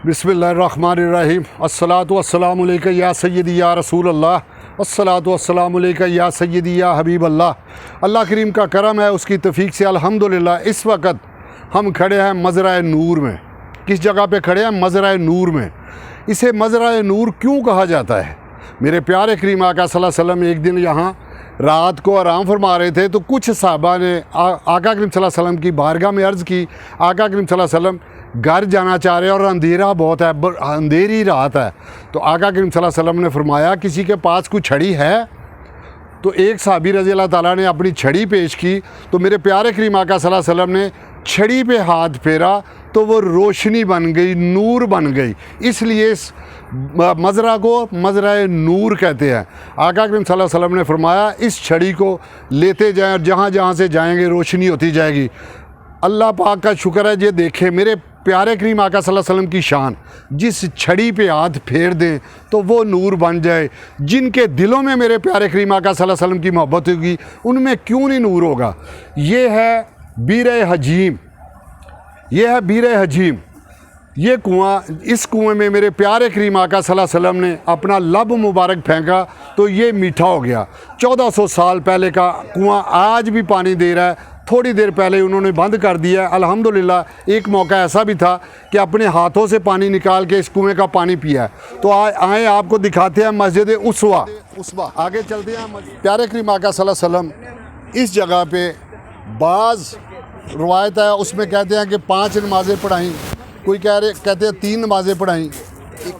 बिस्मिल्लाहिर्रहमानिर्रहीम। अस्सलातु वस्सलामु अलैका या सय्यदी या रसूल अल्लाह, अस्सलातु वस्सलामु अलैका या सय्यदी या हबीब अल्लाह। अल्लाह करीम का करम है, उसकी तौफीक से अल्हम्दुलिल्लाह इस वक्त हम खड़े हैं मज़रा-ए नूर में। किस जगह पे खड़े हैं? मज़रा-ए नूर में। इसे मज़रा-ए नूर क्यों कहा जाता है? मेरे प्यारे करीम आका सल्लल्लाहु अलैहि वसल्लम एक दिन यहाँ रात को आराम फरमा रहे थे, तो कुछ सहाबा ने आका करीम सल्लल्लाहु अलैहि वसल्लम की बारगाह में अर्ज़ की, आका करीम सल्लल्लाहु अलैहि वसल्लम घर जाना चाह रहे हैं और अंधेरा बहुत है, अंधेरी रात है। तो आका करीम सल्लल्लाहु अलैहि वसल्लम ने फरमाया किसी के पास कोई छड़ी है? तो एक सहाबी रज़ी अल्लाह ताला ने अपनी छड़ी पेश की, तो मेरे प्यारे करीम आका सल्लल्लाहु अलैहि वसल्लम ने छड़ी पे हाथ फेरा तो वो रोशनी बन गई, नूर बन गई। इसलिए इस मज़रा को मज़रा-ए नूर कहते हैं। आका करीम सल्लल्लाहु अलैहि वसल्लम ने फरमाया इस छड़ी को लेते जाएं और जहाँ जहाँ से जाएंगे रोशनी होती जाएगी। अल्लाह पाक का शुक्र है, ये देखें मेरे प्यारे करीम आका सल्लल्लाहु अलैहि वसल्लम की शान। जिस छड़ी पे हाथ फेर दें तो वो नूर बन जाए। जिनके दिलों में मेरे प्यारे करीम आका सल्लल्लाहु अलैहि वसल्लम की मोहब्बत होगी, उनमें क्यों नहीं नूर होगा। ये है बीर-ए हजीम, ये है बीर-ए हजीम। ये कुआं, इस कुएं में मेरे प्यारे करीम आका सल्लल्लाहु अलैहि वसल्लम ने अपना लब मुबारक फेंका तो ये मीठा हो गया। 1400 साल पहले का कुआं आज भी पानी दे रहा है। थोड़ी देर पहले उन्होंने बंद कर दिया। अल्हम्दुलिल्लाह एक मौका ऐसा भी था कि अपने हाथों से पानी निकाल के इस कुएं का पानी पिया है। तो आए आपको दिखाते हैं मस्जिद उसवा। आगे चलते हैं। प्यारे करीम आका सल्लल्लाहु अलैहि वसल्लम इस जगह पे बाज़ रवायत है, उसमें कहते हैं कि 5 नमाज़ें पढ़ाई, कोई कहते हैं 3 नमाज़ें पढ़ाई,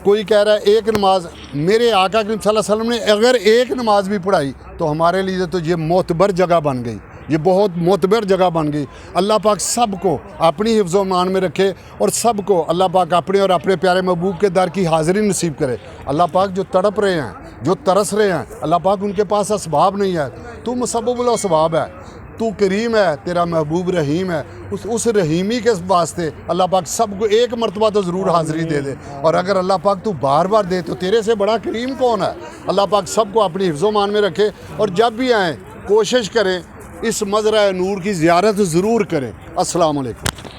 कोई कह रहा है 1 नमाज। मेरे आका करीम सल्लल्लाहु अलैहि वसल्लम ने अगर 1 नमाज भी पढ़ाई तो हमारे लिए तो ये मोतबर जगह बन गई, ये बहुत मोतबर जगह बन गई। अल्लाह पाक सबको अपनी हिफ्ज़ मान में रखे और सबको अल्लाह पाक अपने और अपने प्यारे महबूब के दर की हाज़िरी नसीब करे। अल्लाह पाक जो तड़प रहे हैं, जो तरस रहे हैं, अल्लाह पाक उनके पास असबाब नहीं है, तू मुसब्बिबुल असबाब है, तू करीम है, तेरा महबूब रहीम है। उस रहीमी के वास्ते अल्लाह पाक सबको एक मरतबा तो ज़रूर हाज़िरी दे दे। और अगर अल्लाह पाक तू बार बार दे तो तेरे से बड़ा करीम कौन है। अल्लाह पाक सबको अपनी हिफ्ज़ मान में रखे और जब भी आएँ कोशिश करें इस मज़रा-ए नूर की ज़ियारत ज़रूर करें। अस्सलाम वालेकुम।